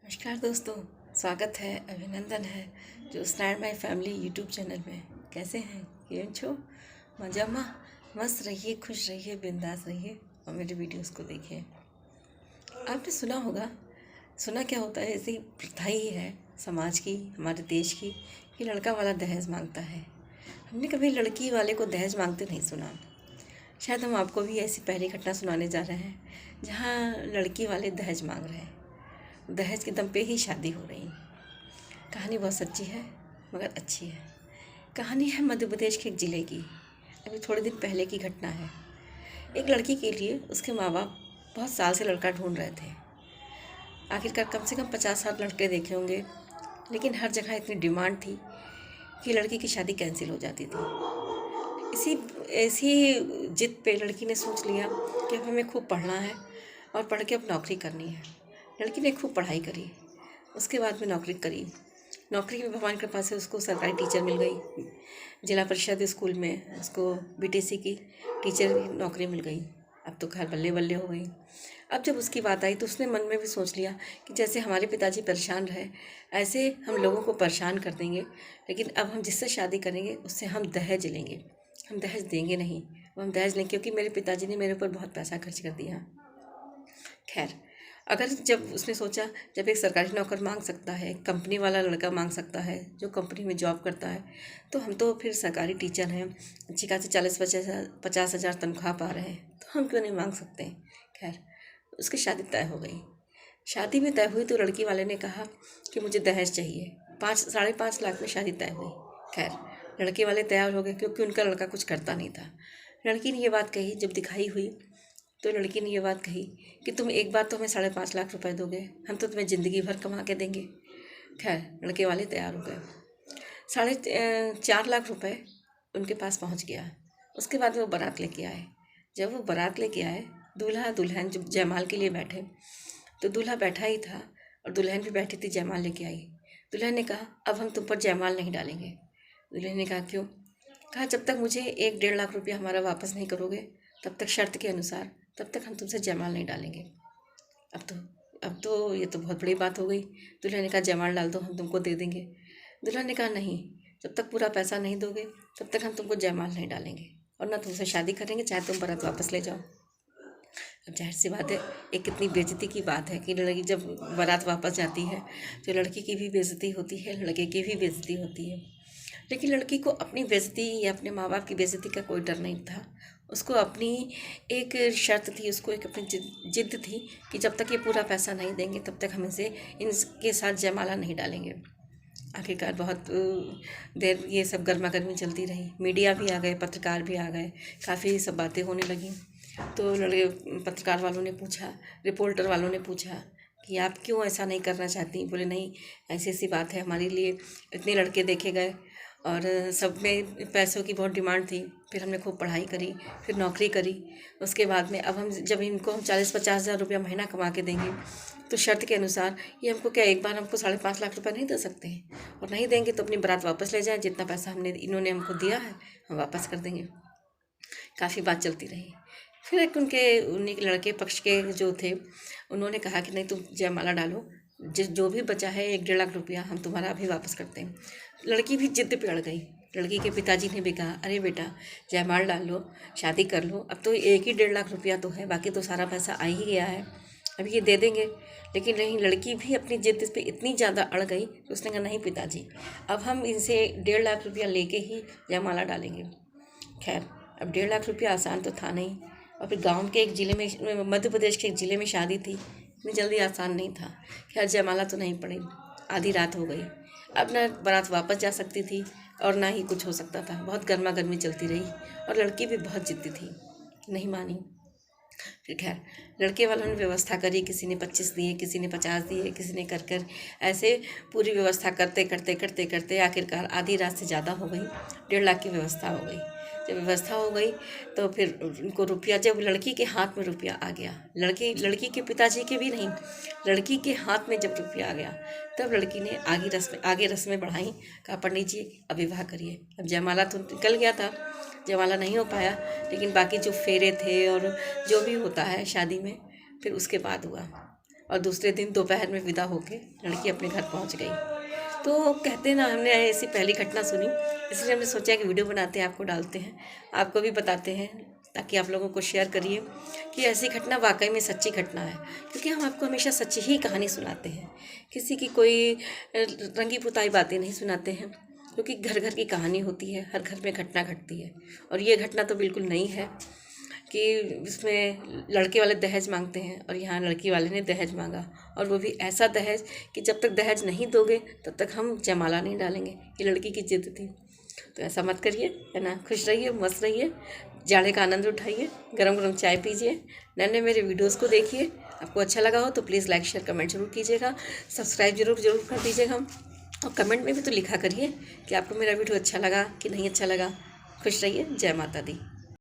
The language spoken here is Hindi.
नमस्कार दोस्तों, स्वागत है, अभिनंदन है जो stand my family YouTube channel में। कैसे हैं? केम छो? मजामा? मस्त रहिए, खुश रहिए, बिंदास रहिए और मेरे वीडियोस को देखिए। आपने सुना होगा, सुना क्या होता है, ऐसी प्रथा ही है समाज की, हमारे देश की, कि लड़का वाला दहेज मांगता है। हमने कभी लड़की वाले को दहेज मांगते नहीं सुना। शायद हम आपको भी ऐसी पहली घटना सुनाने जा रहे हैं जहाँ लड़की वाले दहेज मांग रहे हैं, दहेज के दम पे ही शादी हो रही। कहानी बहुत सच्ची है मगर अच्छी है। कहानी है मध्य प्रदेश के एक ज़िले की। अभी थोड़े दिन पहले की घटना है। एक लड़की के लिए उसके माँ बाप बहुत साल से लड़का ढूंढ रहे थे। आखिरकार कम से कम 50-60 लड़के देखे होंगे, लेकिन हर जगह इतनी डिमांड थी कि लड़की की शादी कैंसिल हो जाती थी। इसी ऐसी जिद पे लड़की ने सोच लिया कि अब हमें खूब पढ़ना है और पढ़ के अब नौकरी करनी है। लड़की ने खूब पढ़ाई करी, उसके बाद में नौकरी करी। नौकरी में भगवान की कृपा से उसको सरकारी टीचर मिल गई। जिला परिषद स्कूल में उसको बीटीसी की टीचर की नौकरी मिल गई। अब तो खैर बल्ले बल्ले हो गई। अब जब उसकी बात आई तो उसने मन में भी सोच लिया कि जैसे हमारे पिताजी परेशान रहे, ऐसे हम लोगों को परेशान कर देंगे, लेकिन अब हम जिससे शादी करेंगे उससे हम दहेज लेंगे। हम दहेज देंगे नहीं, हम दहेज लेंगे, क्योंकि मेरे पिताजी ने मेरे ऊपर बहुत पैसा खर्च कर दिया। खैर, अगर जब उसने सोचा, जब एक सरकारी नौकर मांग सकता है, कंपनी वाला लड़का मांग सकता है जो कंपनी में जॉब करता है, तो हम तो फिर सरकारी टीचर हैं, अच्छी खासी 40-50 हज़ार तनख्वाह पा रहे हैं, तो हम क्यों नहीं मांग सकते। खैर, उसकी शादी तय हो गई। शादी भी तय हुई तो लड़की वाले ने कहा कि मुझे दहेज चाहिए। 5-5.5 लाख में शादी तय हुई। खैर, लड़के वाले तैयार हो गए क्योंकि उनका लड़का कुछ करता नहीं था। लड़की ने ये बात कही, जब दिखाई हुई तो लड़की ने ये बात कही कि तुम एक बार तो हमें 5.5 लाख रुपए दोगे, हम तो तुम्हें ज़िंदगी भर कमा के देंगे। खैर, लड़के वाले तैयार हो गए। 4.5 लाख रुपए उनके पास पहुंच गया। उसके बाद वो बारात लेके आए। जब वो बारात लेके आए, दूल्हा दुल्हन जब जयमाल के लिए बैठे, तो दूल्हा बैठा ही था और दुल्हन भी बैठी थी, जयमाल लेके आई। दुल्हन ने कहा, अब हम तुम पर जयमाल नहीं डालेंगे। दुल्हन ने कहा, क्यों? कहा, जब तक मुझे 1-1.5 लाख रुपया हमारा वापस नहीं करोगे, तब तक शर्त के अनुसार, तब तक हम तुमसे जयमाल नहीं डालेंगे। अब तो ये तो बहुत बड़ी बात हो गई। दुल्हन ने कहा, जयमाल डाल दो, हम तुमको दे देंगे। दुल्हन ने कहा, नहीं, जब तक पूरा पैसा नहीं दोगे तब तक हम तुमको जयमाल नहीं डालेंगे और ना तुमसे शादी करेंगे, चाहे तुम बारात वापस ले जाओ। अब जाहिर सी बात है, एक कितनी बेइज्जती की बात है कि लड़की जब बारात वापस जाती है तो लड़की की भी बेइज्जती होती है, लड़के की भी बेइज्जती होती है। लेकिन लड़की को अपनी बेइज्जती या अपने माँ बाप की बेइज्जती का कोई डर नहीं था। उसको अपनी एक शर्त थी, उसको एक अपनी जिद थी कि जब तक ये पूरा पैसा नहीं देंगे तब तक हम इनके साथ जयमाला नहीं डालेंगे। आखिरकार बहुत देर ये सब गर्मा गर्मी चलती रही। मीडिया भी आ गए, पत्रकार भी आ गए, काफ़ी सब बातें होने लगी। तो पत्रकार वालों ने पूछा, रिपोर्टर वालों ने पूछा कि आप क्यों ऐसा नहीं करना चाहती। बोले, नहीं, ऐसी ऐसी बात है, हमारे लिए इतने लड़के देखे गए और सब में पैसों की बहुत डिमांड थी। फिर हमने खूब पढ़ाई करी, फिर नौकरी करी। उसके बाद में अब हम जब इनको हम 40-50 हज़ार रुपया महीना कमा के देंगे, तो शर्त के अनुसार ये हमको क्या एक बार हमको 5.5 लाख रुपया नहीं दे सकते हैं, और नहीं देंगे तो अपनी बारात वापस ले जाएं, जितना पैसा इन्होंने हमको दिया है हम वापस कर देंगे। काफ़ी बात चलती रही। फिर एक उन्हीं के लड़के पक्ष के जो थे, उन्होंने कहा कि नहीं, तुम जयमाला डालो, जो भी बचा है 1-1.5 लाख रुपया हम तुम्हारा अभी वापस करते हैं। लड़की भी जिद पे अड़ गई। लड़की के पिताजी ने भी कहा, अरे बेटा, जयमाल डाल लो, शादी कर लो, अब तो 1 ही 1.5 लाख रुपया तो है, बाकी तो सारा पैसा आ ही गया है, अभी ये दे देंगे। लेकिन नहीं, लड़की भी अपनी जिद पे इतनी ज़्यादा अड़ गई तो उसने कहा, नहीं पिताजी, अब हम इनसे 1.5 लाख रुपया लेके ही जयमाला डालेंगे। खैर, अब 1.5 लाख रुपया आसान तो था नहीं, और फिर गांव के एक ज़िले में, मध्य प्रदेश के एक ज़िले में शादी थी, इतनी जल्दी आसान नहीं था। खैर, जयमाला तो नहीं पड़ी, आधी रात हो गई। अब ना बारात वापस जा सकती थी और ना ही कुछ हो सकता था। बहुत गर्मा गर्मी चलती रही और लड़की भी बहुत जिद्दी थी, नहीं मानी। फिर खैर, लड़के वालों ने व्यवस्था करी, किसी ने 25 दिए, किसी ने 50 दिए, किसी ने कर ऐसे पूरी व्यवस्था करते करते करते करते आखिरकार आधी रात से ज़्यादा हो गई, 1.5 लाख की व्यवस्था हो गई। जब व्यवस्था हो गई तो फिर उनको रुपया, जब लड़की के हाथ में रुपया आ गया, लड़की के पिताजी के भी नहीं, लड़की के हाथ में जब रुपया आ गया, तब लड़की ने आगे रस्में बढ़ाई। कहा, पंडित जी अब विवाह करिए। अब जयमाला तो निकल गया था, जयमाला नहीं हो पाया, लेकिन बाकी जो फेरे थे और जो भी होता है शादी में, फिर उसके बाद हुआ। और दूसरे दिन दोपहर में विदा होके लड़की अपने घर पहुंच गई। तो कहते हैं ना, हमने ऐसी पहली घटना सुनी, इसलिए हमने सोचा कि वीडियो बनाते हैं, आपको डालते हैं, आपको भी बताते हैं, ताकि आप लोगों को शेयर करिए कि ऐसी घटना वाकई में सच्ची घटना है। क्योंकि हम आपको हमेशा सच्ची ही कहानी सुनाते हैं, किसी की कोई रंगी पुताई बातें नहीं सुनाते हैं, क्योंकि घर घर की कहानी होती है, हर घर में घटना घटती है। और ये घटना तो बिल्कुल नई है कि इसमें लड़के वाले दहेज मांगते हैं और यहाँ लड़की वाले ने दहेज मांगा, और वो भी ऐसा दहेज कि जब तक दहेज नहीं दोगे तब तक हम जयमाला नहीं डालेंगे। ये लड़की की जिद थी। तो ऐसा मत करिए, है ना। खुश रहिए, मस्त रहिए, जाड़े का आनंद उठाइए, गरम गरम चाय पीजिए, नए मेरे वीडियोज़ को देखिए। आपको अच्छा लगा हो तो प्लीज़ लाइक शेयर कमेंट जरूर कीजिएगा, सब्सक्राइब जरूर कर दीजिएगा, और कमेंट में भी तो लिखा करिए कि आपको मेरा वीडियो अच्छा लगा कि नहीं अच्छा लगा। खुश रहिए। जय माता दी।